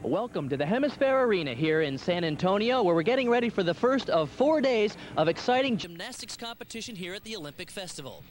Welcome to the Hemisphere Arena here in San Antonio, where we're getting ready for the first of 4 days of exciting gymnastics competition here at the Olympic Festival.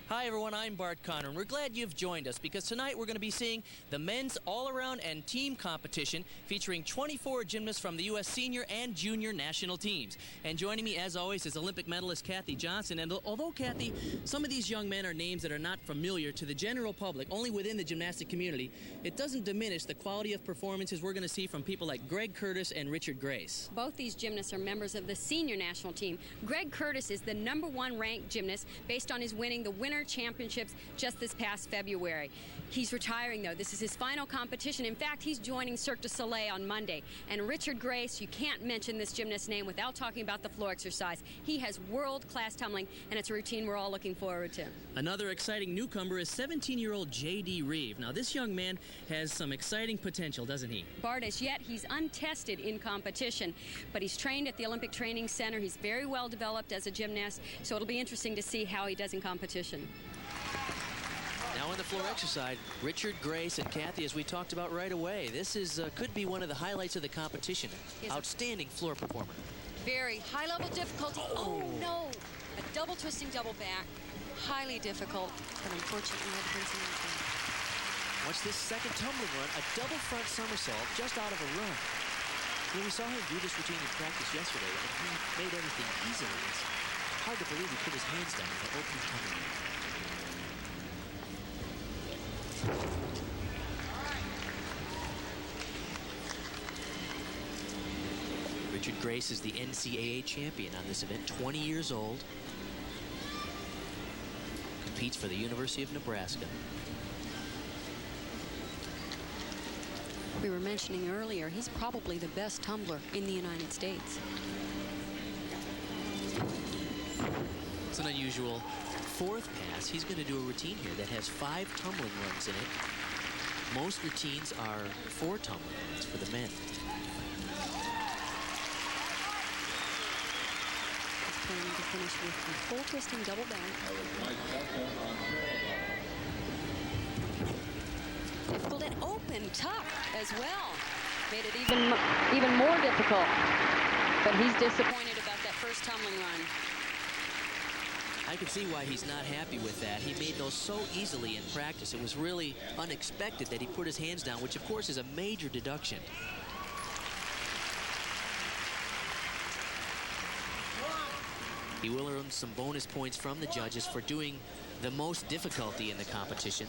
Hi everyone, I'm Bart Conner, and we're glad you've joined us because tonight we're going to be seeing the men's all-around and team competition featuring 24 gymnasts from the U.S. senior and junior national teams. And joining me, as always, is Olympic medalist Kathy Johnson. And although, Kathy, some of these young men are names that are not familiar to the general public, only within the gymnastic community, it doesn't diminish the quality of performances we're going to see from people like Greg Curtis and Richard Grace. Both these gymnasts are members of the senior national team. Greg Curtis is the #1 ranked gymnast based on his winning the Winter Championships just this past February. He's retiring, though. This is his final competition. In fact, he's joining Cirque du Soleil on Monday. And Richard Grace, you can't mention this gymnast's name without talking about the floor exercise. He has world-class tumbling, and it's a routine we're all looking forward to. Another exciting newcomer is 17-year-old J.D. Reeve. Now, this young man has some exciting potential, doesn't he? Bart, as yet, he's untested in competition, but he's trained at the Olympic Training Center. He's very well developed as a gymnast, so it'll be interesting to see how he does in competition. Now on the floor exercise, Richard Grace and Kathy, as we talked about right away, this is could be one of the highlights of the competition. Outstanding floor performer. Very high level difficulty. Oh no! A double twisting double back. Highly difficult, but unfortunately had to bring some down. Watch this second tumbling run, a double front somersault just out of a run. When we saw him do this routine in practice yesterday, and he made everything easily. It's hard to believe he put his hands down in the opening tumbling run. Richard Grace is the NCAA champion on this event, 20 years old. Competes for the University of Nebraska. We were mentioning earlier, he's probably the best tumbler in the United States. It's an unusual fourth pass. He's going to do a routine here that has 5 tumbling runs in it. Most routines are 4 tumbling runs for the men. He's planning to finish with a full twisting double back. Difficult and open tuck as well. Made it even more difficult. But he's disappointed about that first tumbling run. I can see why he's not happy with that. He made those so easily in practice. It was really unexpected that he put his hands down, which of course is a major deduction. He will earn some bonus points from the judges for doing the most difficulty in the competition.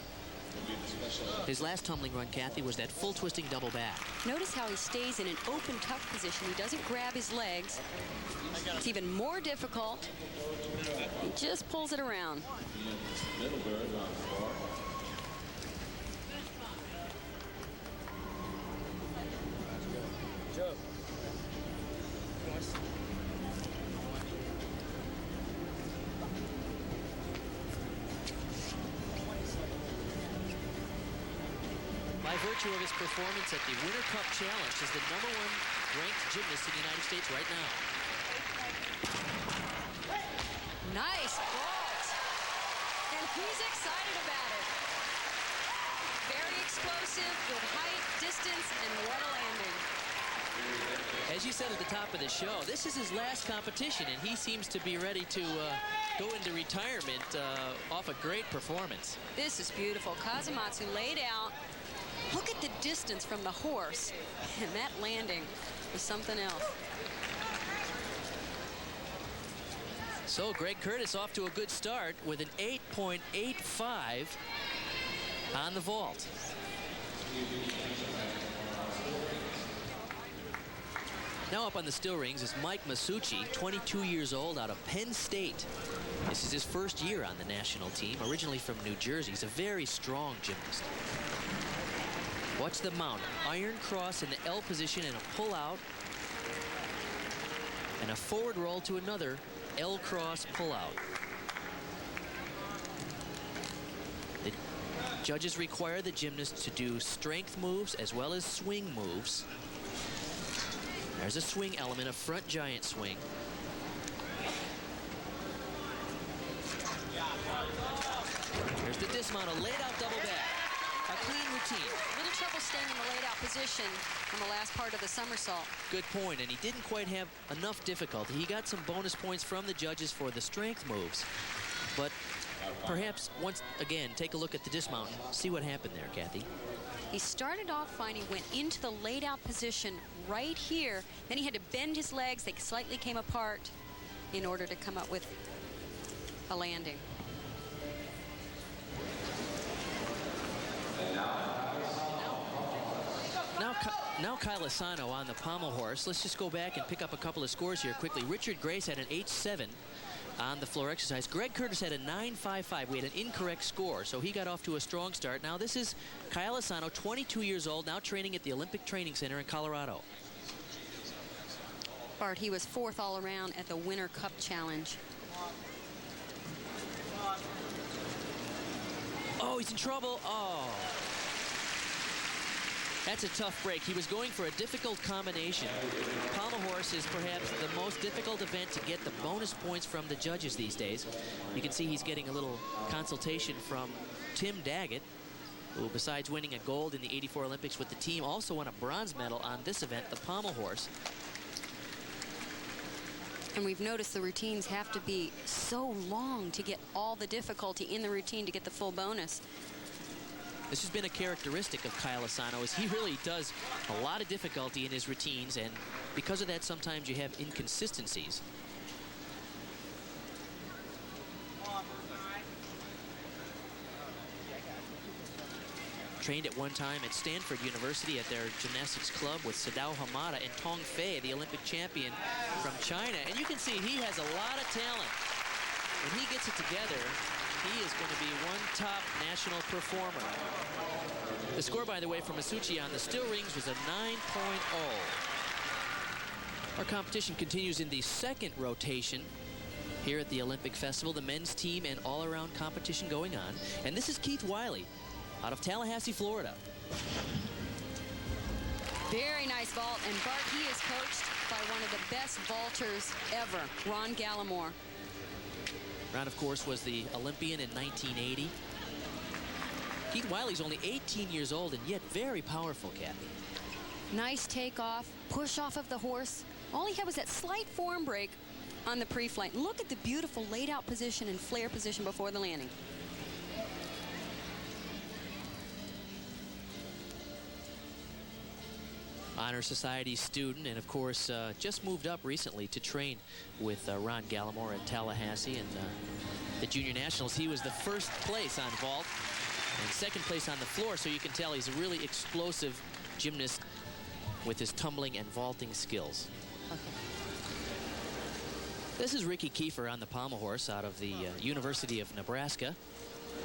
His last tumbling run, Kathy, was that full twisting double back. Notice how he stays in an open tuck position. He doesn't grab his legs. It's even more difficult. He just pulls it around. By virtue of his performance at the Winter Cup Challenge, is the #1 ranked gymnast in the United States right now. Nice vault. And he's excited about it. Very explosive, good height, distance, and what a landing. As you said at the top of the show, this is his last competition, and he seems to be ready to go into retirement off a great performance. This is beautiful. Kazumatsu laid out. Look at the distance from the horse, and that landing was something else. So Greg Curtis off to a good start with an 8.85 on the vault. Now up on the still rings is Mike Masucci, 22 years old, out of Penn State. This is his first year on the national team, originally from New Jersey. He's a very strong gymnast. Watch the mount. Iron cross in the L position and a pull out. And a forward roll to another L cross pull out. The judges require the gymnast to do strength moves as well as swing moves. There's a swing element, a front giant swing. There's the dismount, a laid out double back. A clean routine. A little trouble staying in the laid-out position on the last part of the somersault. Good point, and he didn't quite have enough difficulty. He got some bonus points from the judges for the strength moves. But perhaps once again, take a look at the dismount and see what happened there, Kathy. He started off fine. He went into the laid-out position right here. Then he had to bend his legs. They slightly came apart in order to come up with a landing. Now Kyle Asano on the pommel horse. Let's just go back and pick up a couple of scores here quickly. Richard Grace had an H7 on the floor exercise. Greg Curtis had a 9.55. We had an incorrect score, so he got off to a strong start. Now this is Kyle Asano, 22 years old, now training at the Olympic Training Center in Colorado. Bart, he was 4th all around at the Winter Cup Challenge. Oh, he's in trouble. Oh. That's a tough break. He was going for a difficult combination. Pommel horse is perhaps the most difficult event to get the bonus points from the judges these days. You can see he's getting a little consultation from Tim Daggett, who, besides winning a gold in the '84 Olympics with the team, also won a bronze medal on this event, the pommel horse. And we've noticed the routines have to be so long to get all the difficulty in the routine to get the full bonus. This has been a characteristic of Kyle Asano, is he really does a lot of difficulty in his routines, and because of that, sometimes you have inconsistencies. Trained at one time at Stanford University at their gymnastics club with Sadao Hamada and Tong Fei, the Olympic champion from China. And you can see he has a lot of talent. When he gets it together, he is going to be one top national performer. The score, by the way, from Masucci on the still rings was a 9.0. Our competition continues in the second rotation here at the Olympic Festival. The men's team and all-around competition going on. And this is Keith Wiley out of Tallahassee, Florida. Very nice vault, and Bart, he is coached by one of the best vaulters ever, Ron Gallimore. Ron, of course, was the Olympian in 1980. Keith Wiley's only 18 years old and yet very powerful, Kathy. Nice takeoff, push off of the horse. All he had was that slight form break on the pre-flight. Look at the beautiful laid-out position and flare position before the landing. Honor Society student, and of course just moved up recently to train with Ron Gallimore at Tallahassee and the Junior Nationals. He was the first place on vault and second place on the floor, so you can tell he's a really explosive gymnast with his tumbling and vaulting skills. This is Ricky Kiefer on the pommel horse out of the University of Nebraska,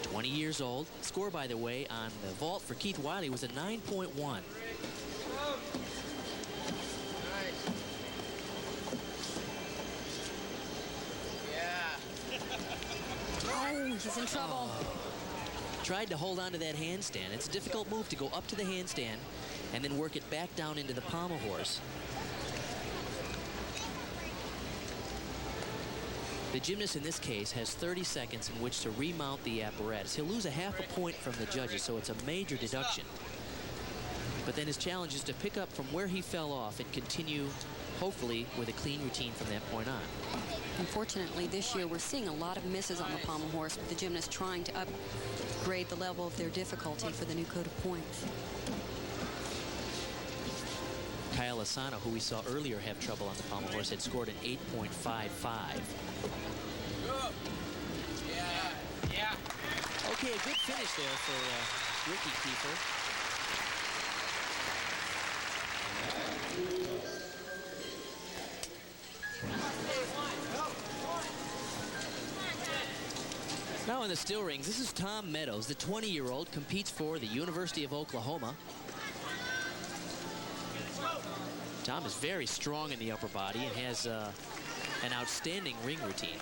20 years old. Score, by the way, on the vault for Keith Wiley was a 9.1. Oh, he's in trouble. Tried to hold on to that handstand. It's a difficult move to go up to the handstand and then work it back down into the pommel horse. The gymnast in this case has 30 seconds in which to remount the apparatus. He'll lose a half a point from the judges, so it's a major deduction. But then his challenge is to pick up from where he fell off and continue, hopefully, with a clean routine from that point on. Unfortunately, this year we're seeing a lot of misses on the pommel horse, with the gymnasts trying to upgrade the level of their difficulty for the new code of points. Kyle Asano, who we saw earlier have trouble on the pommel horse, had scored an 8.55. Okay, a good finish there for Ricky Kiefer. Now in the still rings, this is Tom Meadows, the 20-year-old, competes for the University of Oklahoma. Tom is very strong in the upper body and has an outstanding ring routine.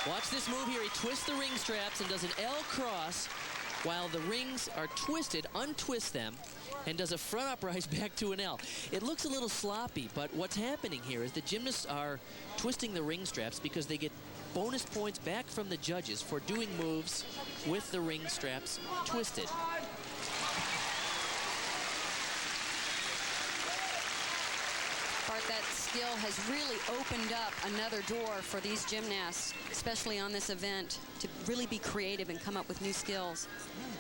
Watch this move here. He twists the ring straps and does an L cross while the rings are twisted, untwist them, and does a front uprise back to an L. It looks a little sloppy, but what's happening here is the gymnasts are twisting the ring straps because they get bonus points back from the judges for doing moves with the ring straps twisted. Bart, that skill has really opened up another door for these gymnasts, especially on this event, to really be creative and come up with new skills.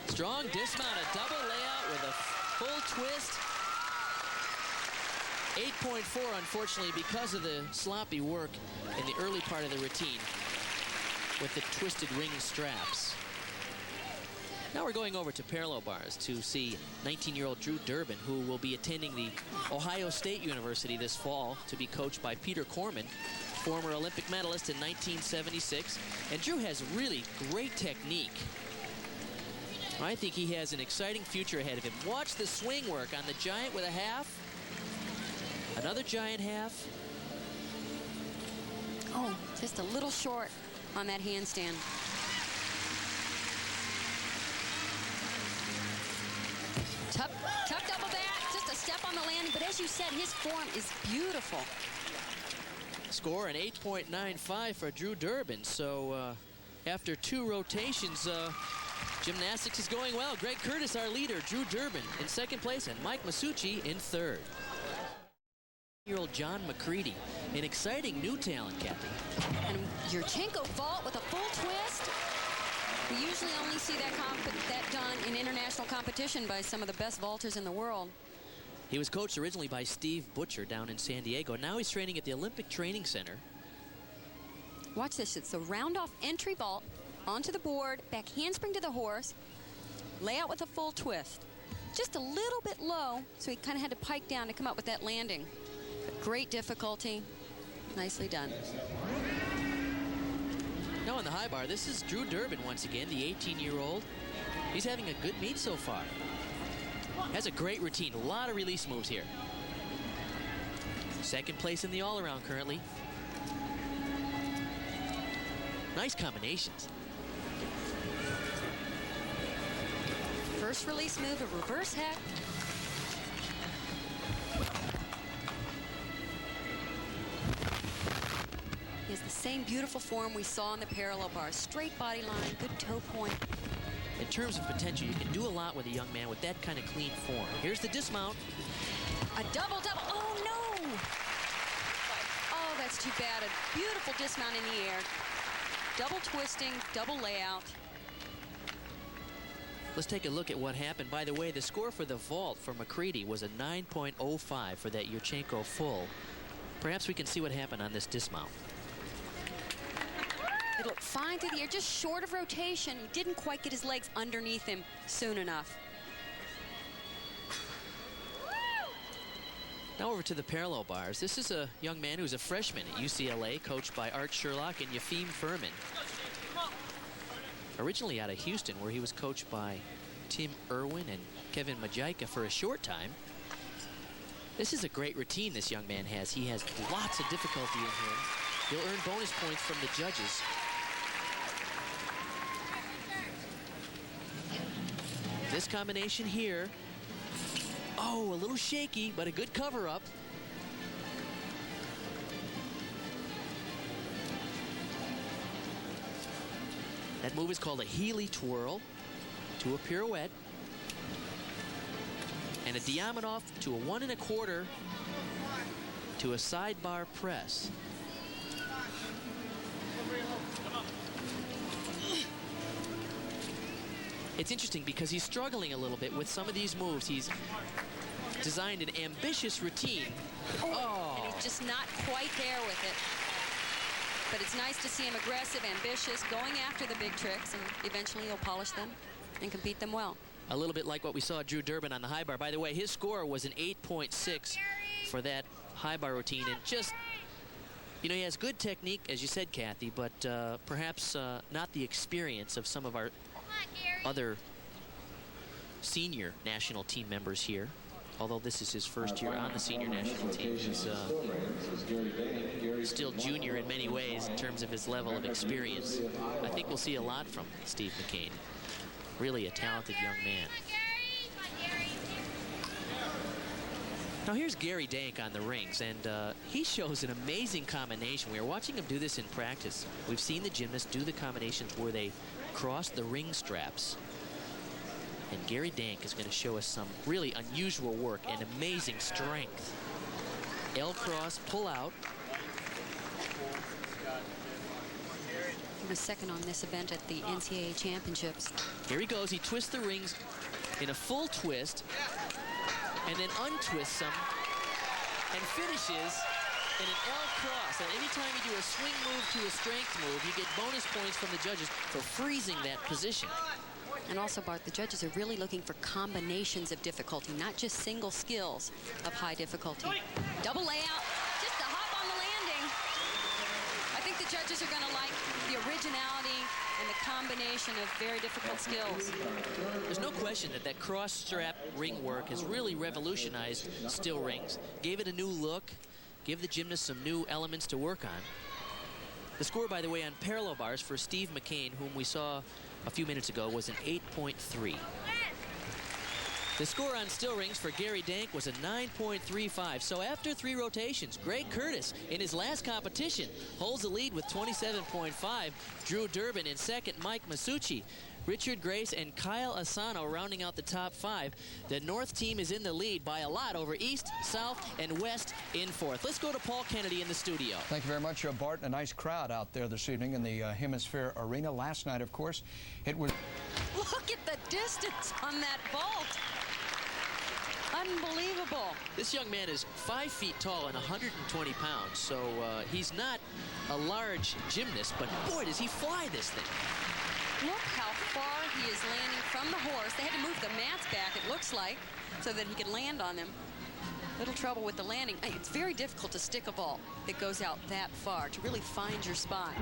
Strong dismount, a double layout with a full twist. 8.4, unfortunately, because of the sloppy work in the early part of the routine with the twisted ring straps. Now we're going over to parallel bars to see 19-year-old Drew Durbin, who will be attending the Ohio State University this fall to be coached by Peter Corman, former Olympic medalist in 1976. And Drew has really great technique. I think he has an exciting future ahead of him. Watch the swing work on the giant with a half. Another giant half. Oh, just a little short on that handstand. Tough double back, just a step on the landing, but as you said, his form is beautiful. Score an 8.95 for Drew Durbin. So after 2 rotations, gymnastics is going well. Greg Curtis, our leader, Drew Durbin in 2nd place, and Mike Masucci in 3rd. Year-old John McCready, an exciting new talent, Kathy. And Yurchenko vault with a full twist. We usually only see that done in international competition by some of the best vaulters in the world. He was coached originally by Steve Butcher down in San Diego. Now he's training at the Olympic Training Center. Watch this. It's a round-off entry vault onto the board, back handspring to the horse, layout with a full twist. Just a little bit low, so he kind of had to pike down to come up with that landing. But great difficulty. Nicely done. Now on the high bar, this is Drew Durbin once again, the 18-year-old. He's having a good meet so far. Has a great routine, a lot of release moves here. 2nd place in the all-around currently. Nice combinations. First release move, a reverse heck. He has the same beautiful form we saw in the parallel bars. Straight body line, good toe point. In terms of potential, you can do a lot with a young man with that kind of clean form. Here's the dismount. A double. Oh, no! Oh, that's too bad. A beautiful dismount in the air. Double twisting, double layout. Let's take a look at what happened. By the way, the score for the vault for McCready was a 9.05 for that Yurchenko full. Perhaps we can see what happened on this dismount. It looked fine through the air, just short of rotation. He didn't quite get his legs underneath him soon enough. Now over to the parallel bars. This is a young man who's a freshman at UCLA, coached by Art Sherlock and Yefim Furman. Originally out of Houston, where he was coached by Tim Irwin and Kevin Majaika for a short time. This is a great routine this young man has. He has lots of difficulty in here. He'll earn bonus points from the judges. This combination here. Oh, a little shaky, but a good cover-up. That move is called a Healy twirl to a pirouette. And a Diamondov to a 1 1/4 to a sidebar press. It's interesting because he's struggling a little bit with some of these moves. He's designed an ambitious routine. Oh. And he's just not quite there with it. But it's nice to see him aggressive, ambitious, going after the big tricks, and eventually he'll polish them and compete them well. A little bit like what we saw Drew Durbin on the high bar. By the way, his score was an 8.6 for that high bar routine. And just, you know, he has good technique, as you said, Kathy, but perhaps not the experience of some of our other senior national team members here. Although this is his first year on the senior national team. He's still junior in many ways in terms of his level of experience. I think we'll see a lot from Steve McCain. Really a talented young man. Now here's Gary Dank on the rings, and he shows an amazing combination. We are watching him do this in practice. We've seen the gymnasts do the combinations where they cross the ring straps. And Gary Dank is going to show us some really unusual work and amazing strength. L-cross, pull out. He was second on this event at the NCAA Championships. Here he goes. He twists the rings in a full twist and then untwists them and finishes in an L-cross. And anytime you do a swing move to a strength move, you get bonus points from the judges for freezing that position. And also, Bart, the judges are really looking for combinations of difficulty, not just single skills of high difficulty. Double layout, just a hop on the landing. I think the judges are going to like the originality and the combination of very difficult skills. There's no question that that cross-strap ring work has really revolutionized still rings, gave it a new look, gave the gymnasts some new elements to work on. The score, by the way, on parallel bars for Steve McCain, whom we saw a few minutes ago, was an 8.3. The score on still rings for Gary Dank was a 9.35. So after 3 rotations, Greg Curtis, in his last competition, holds the lead with 27.5. Drew Durbin in second, Mike Masucci, Richard Grace, and Kyle Asano rounding out the top 5. The North team is in the lead by a lot over East, South, and West in fourth. Let's go to Paul Kennedy in the studio. Thank you very much, Bart. A nice crowd out there this evening in the Hemisphere Arena. Last night, of course, it was... Look at the distance on that vault. Unbelievable. This young man is 5 feet tall and 120 pounds, so he's not a large gymnast, but boy, does he fly this thing. Look how far he is landing from the horse. They had to move the mats back, it looks like, so that he could land on them. Little trouble with the landing. It's very difficult to stick a vault that goes out that far, to really find your spot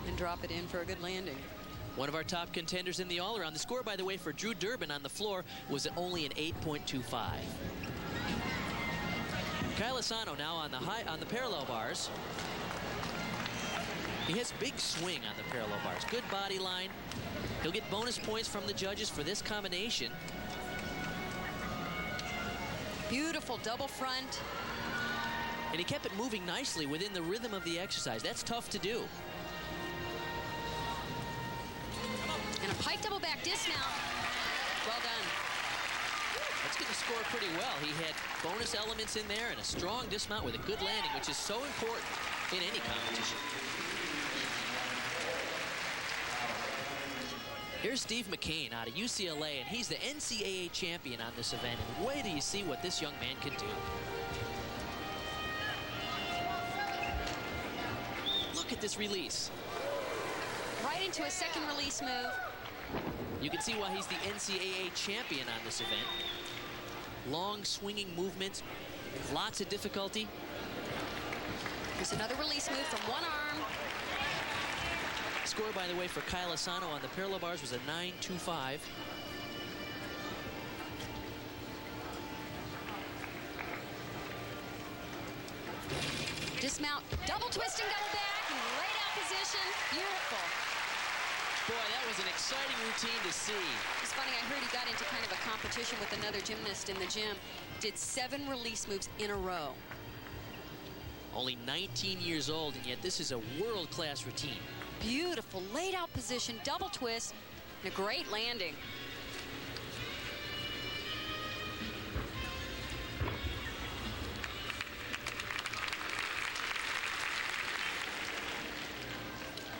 and drop it in for a good landing. One of our top contenders in the all-around. The score, by the way, for Drew Durbin on the floor was only an 8.25. Kyle Asano now on the parallel bars. He has big swing on the parallel bars. Good body line. He'll get bonus points from the judges for this combination. Beautiful double front. And he kept it moving nicely within the rhythm of the exercise. That's tough to do. And a pike double back dismount. Well done. That's going to score pretty well. He had bonus elements in there and a strong dismount with a good landing, which is so important in any competition. Here's Steve McCain out of UCLA, and he's the NCAA champion on this event. And wait till you see what this young man can do. Look at this release. Right into a second release move. You can see why he's the NCAA champion on this event. Long swinging movements, lots of difficulty. Here's another release move from one arm. Score, by the way, for Kyle Asano on the parallel bars was a 9.25. Dismount, double twisting, double back, and laid out position. Beautiful. Boy, that was an exciting routine to see. It's funny, I heard he got into kind of a competition with another gymnast in the gym. Did 7 release moves in a row. Only 19 years old, and yet this is a world-class routine. Beautiful laid out position, double twist, and a great landing.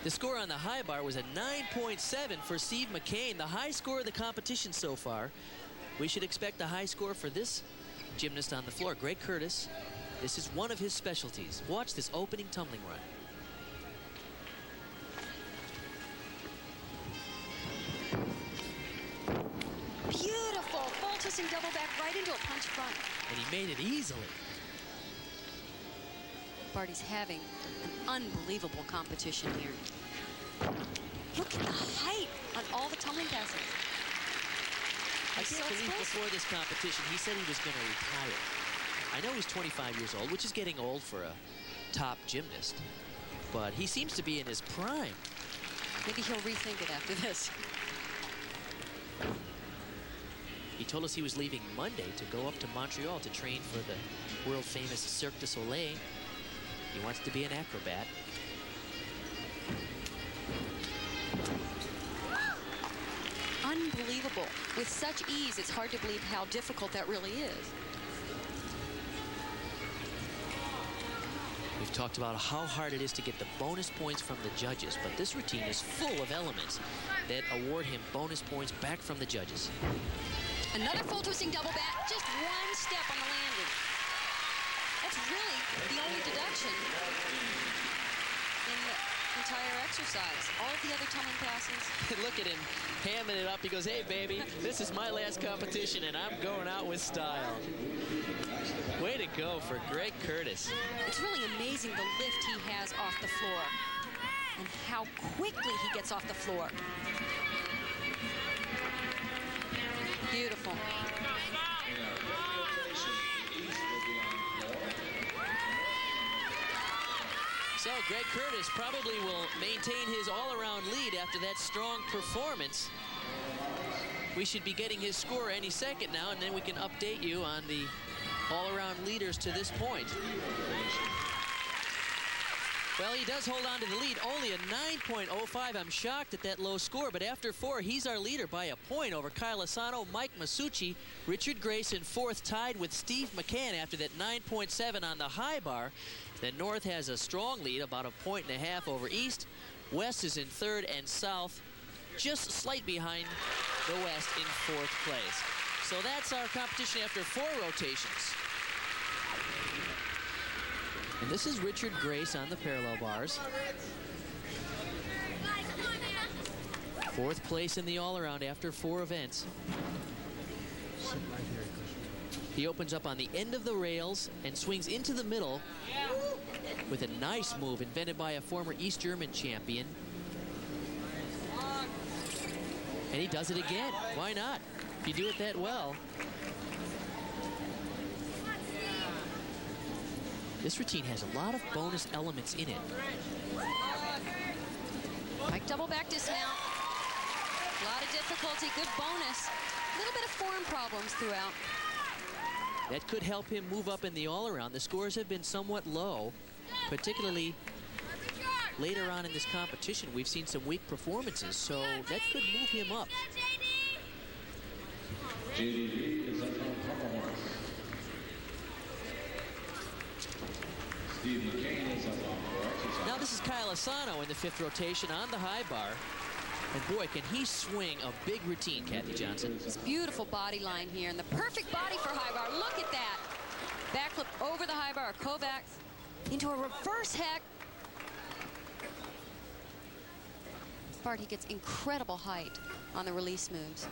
The score on the high bar was a 9.7 for Steve McCain, the high score of the competition so far. We should expect a high score for this gymnast on the floor, Greg Curtis. This is one of his specialties. Watch this opening tumbling run. Beautiful full twisting double back right into a punch front. And he made it easily. Barty's having an unbelievable competition here. Look at the height on all the tumbling passes. I can't believe before this competition he said he was going to retire. I know he's 25 years old, which is getting old for a top gymnast, but he seems to be in his prime. Maybe he'll rethink it after this. He told us he was leaving Monday to go up to Montreal to train for the world-famous Cirque du Soleil. He wants to be an acrobat. Unbelievable. With such ease, it's hard to believe how difficult that really is. We've talked about how hard it is to get the bonus points from the judges, but this routine is full of elements that award him bonus points back from the judges. Another full twisting double back, just one step on the landing. That's really the only deduction in the entire exercise. All of the other tumbling passes. Look at him hamming it up. He goes, hey, baby, this is my last competition, and I'm going out with style. Way to go for Greg Curtis. It's really amazing the lift he has off the floor and how quickly he gets off the floor. Beautiful. So Greg Curtis probably will maintain his all-around lead after that strong performance. We should be getting his score any second now, and then we can update you on the all-around leaders to this point. Well, he does hold on to the lead, only a 9.05. I'm shocked at that low score, but after 4, he's our leader by a point over Kyle Asano, Mike Masucci, Richard Grace in 4th, tied with Steve McCann after that 9.7 on the high bar. Then North has a strong lead, about 1.5 points over East. West is in 3rd, and South just slight behind the West in 4th place. So that's our competition after 4 rotations. And this is Richard Grace on the parallel bars. 4th place in the all-around after 4 events. He opens up on the end of the rails and swings into the middle with a nice move invented by a former East German champion. And he does it again. Why not? If you do it that well. This routine has a lot of bonus elements in it. Mike double back dismount. A lot of difficulty, good bonus. A little bit of form problems throughout. That could help him move up in the all-around. The scores have been somewhat low, particularly later on in this competition. We've seen some weak performances, so that could move him up. JDB is up on couple horse. Steve McCain is up on horse. Now this is Kyle Asano in the 5th rotation on the high bar. And boy, can he swing a big routine, Kathy Johnson. This beautiful body line here, and the perfect body for high bar. Look at that. Backflip over the high bar, Kovacs into a reverse heck. This part, he gets incredible height on the release moves.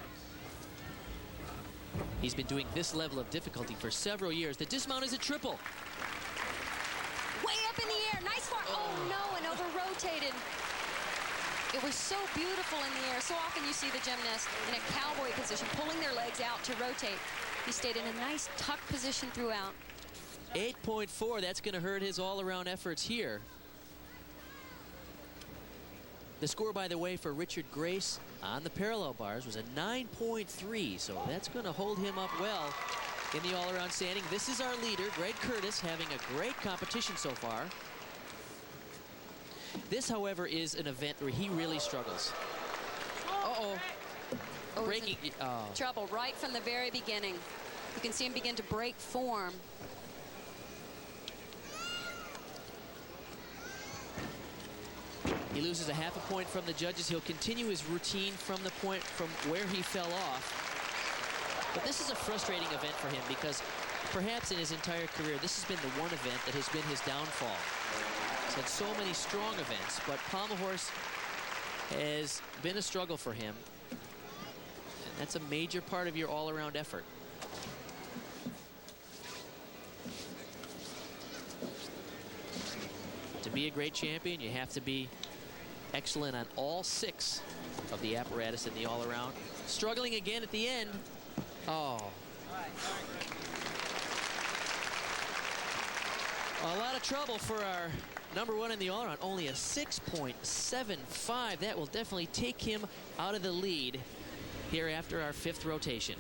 He's been doing this level of difficulty for several years. The dismount is a triple. Way up in the air, nice far. Oh no, and over-rotated. It was so beautiful in the air. So often you see the gymnast in a cowboy position, pulling their legs out to rotate. He stayed in a nice tuck position throughout. 8.4, that's going to hurt his all-around efforts here. The score, by the way, for Richard Grace on the parallel bars was a 9.3, so that's going to hold him up well in the all-around standing. This is our leader, Greg Curtis, having a great competition so far. This, however, is an event where he really struggles. Uh-oh. Oh, Breaking. Trouble right from the very beginning. You can see him begin to break form. He loses a 0.5 point from the judges. He'll continue his routine from the point from where he fell off. But this is a frustrating event for him because perhaps in his entire career, this has been the one event that has been his downfall. He's had so many strong events, but pommel horse has been a struggle for him. And that's a major part of your all-around effort. To be a great champion, you have to be excellent on all 6 of the apparatus in the all-around. Struggling again at the end. Oh. A lot of trouble for our #1 in the all-around. Only a 6.75. That will definitely take him out of the lead here after our 5th rotation.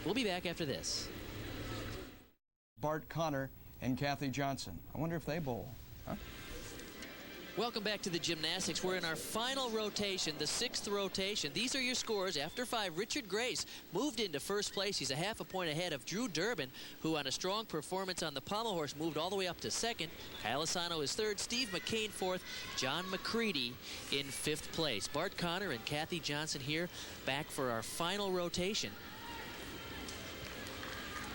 We'll be back after this. Bart Connor and Kathy Johnson. I wonder if they bowl. Huh? Welcome back to the gymnastics. We're in our final rotation, the 6th rotation. These are your scores. After 5, Richard Grace moved into first place. He's a half a point ahead of Drew Durbin, who on a strong performance on the pommel horse moved all the way up to 2nd. Kyle Asano is 3rd, Steve McCain 4th, John McCready in 5th place. Bart Connor and Kathy Johnson here back for our final rotation.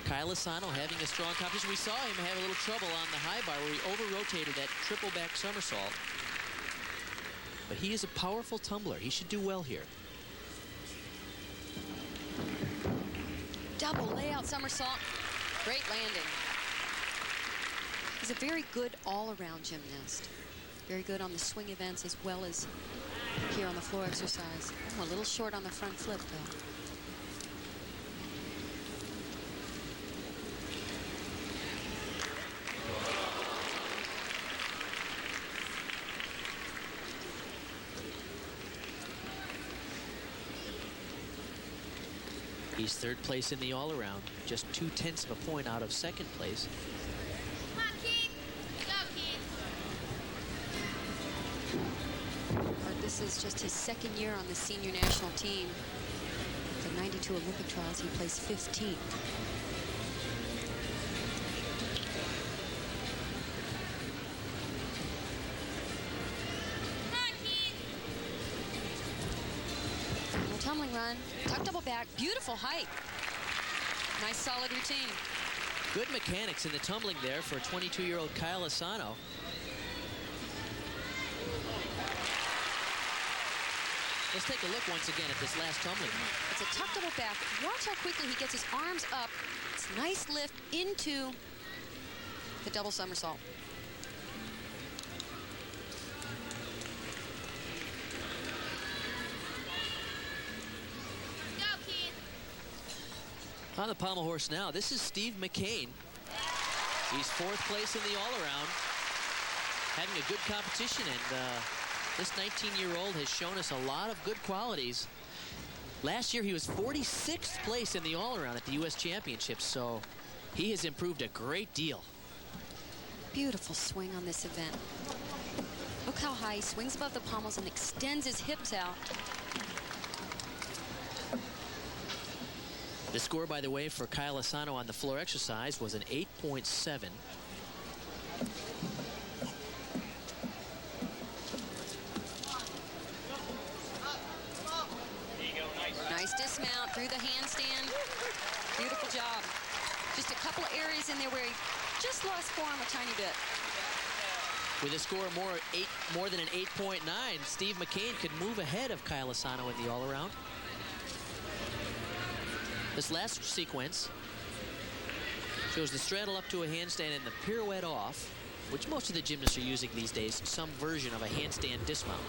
Kyle Asano having a strong competition. We saw him have a little trouble on the high bar where he over-rotated that triple back somersault. But he is a powerful tumbler. He should do well here. Double layout somersault. Great landing. He's a very good all-around gymnast. Very good on the swing events as well as here on the floor exercise. Oh, a little short on the front flip, though. He's 3rd place in the all-around, just 0.2 of a point out of 2nd place. Come on, Keith. Go, Keith. This is just his 2nd year on the senior national team. The 92 Olympic trials, he placed 15th. Tumbling run, tuck double back, beautiful height. Nice solid routine. Good mechanics in the tumbling there for 22-year-old Kyle Asano. Let's take a look once again at this last tumbling. It's a tuck double back. Watch how quickly he gets his arms up. It's a nice lift into the double somersault. On the pommel horse now, this is Steve McCain. He's 4th place in the all-around, having a good competition, and this 19-year-old has shown us a lot of good qualities. Last year, he was 46th place in the all-around at the U.S. Championships, so he has improved a great deal. Beautiful swing on this event. Look how high he swings above the pommels and extends his hips out. The score, by the way, for Kyle Asano on the floor exercise was an 8.7. Nice dismount through the handstand. Beautiful job. Just a couple of areas in there where he just lost form a tiny bit. With a score more than an 8.9, Steve McCain could move ahead of Kyle Asano in the all-around. This last sequence shows the straddle up to a handstand and the pirouette off, which most of the gymnasts are using these days, some version of a handstand dismount.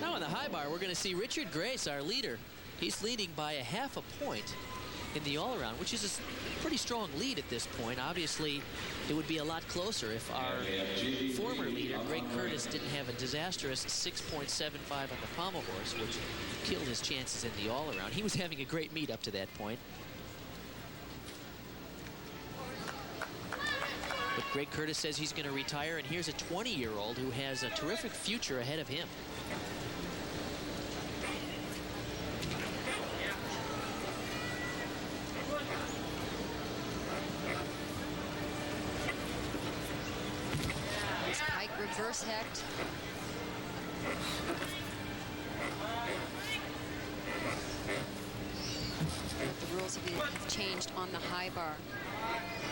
Now on the high bar, we're going to see Richard Grace, our leader. He's leading by a half a point in the all-around, which is a pretty strong lead at this point. Obviously, it would be a lot closer if our former leader, Greg Curtis, didn't have a disastrous 6.75 on the pommel horse, which killed his chances in the all-around. He was having a great meet up to that point. But Greg Curtis says he's going to retire, and here's a 20-year-old who has a terrific future ahead of him. Reverse hecht. The rules have changed on the high bar.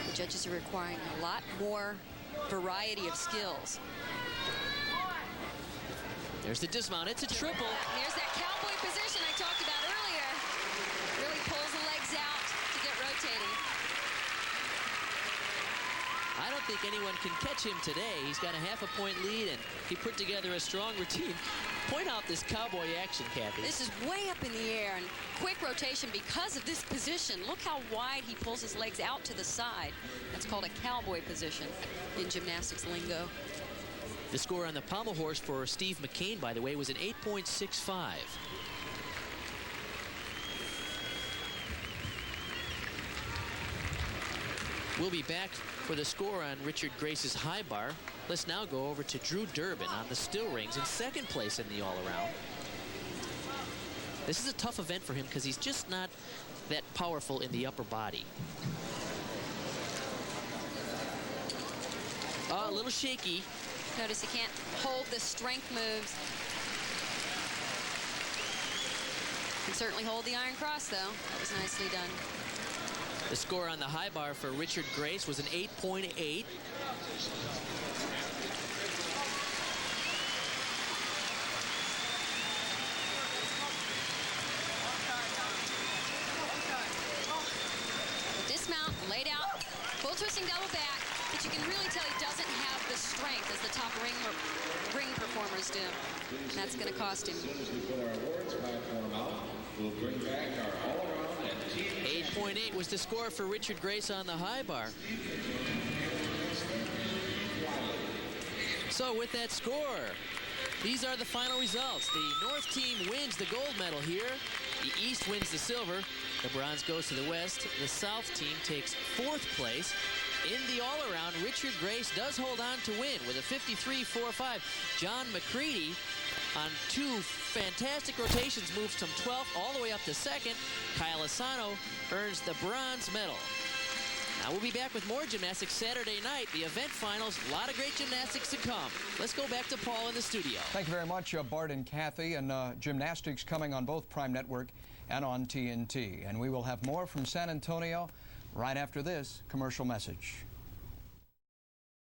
The judges are requiring a lot more variety of skills. There's the dismount. It's a triple. Here's that cowboy position I talked about earlier. Really pulls the legs out to get rotating. I don't don't think anyone can catch him today. He's got a half-a-point lead, and he put together a strong routine. Point out this cowboy action, Kathy. This is way up in the air and quick rotation because of this position. Look how wide he pulls his legs out to the side. That's called a cowboy position in gymnastics lingo. The score on the pommel horse for Steve McCain, by the way, was an 8.65. We'll be back for the score on Richard Grace's high bar. Let's now go over to Drew Durbin on the still rings in second place in the all-around. This is a tough event for him because he's just not that powerful in the upper body. A little shaky. Notice he can't hold the strength moves. Can certainly hold the iron cross, though. That was nicely done. The score on the high bar for Richard Grace was an 8.8. Dismount, laid out, full twisting double back, but you can really tell he doesn't have the strength as the top ring performers do. And that's going to cost him. As soon as we put our awards platform out, we'll bring back our all-around and team. 8.8 was the score for Richard Grace on the high bar. So with that score, these are the final results. The North team wins the gold medal here. The East wins the silver. The bronze goes to the West. The South team takes fourth place. In the all-around, Richard Grace does hold on to win with a 53.45. John McCready on two fantastic rotations moves from 12th all the way up to second. Kyle Asano earns the bronze medal. Now we'll be back with more gymnastics Saturday night. The event finals, a lot of great gymnastics to come. Let's go back to Paul in the studio. Thank you very much, Bart and Kathy. And gymnastics coming on both Prime Network and on TNT. And we will have more from San Antonio right after this commercial message.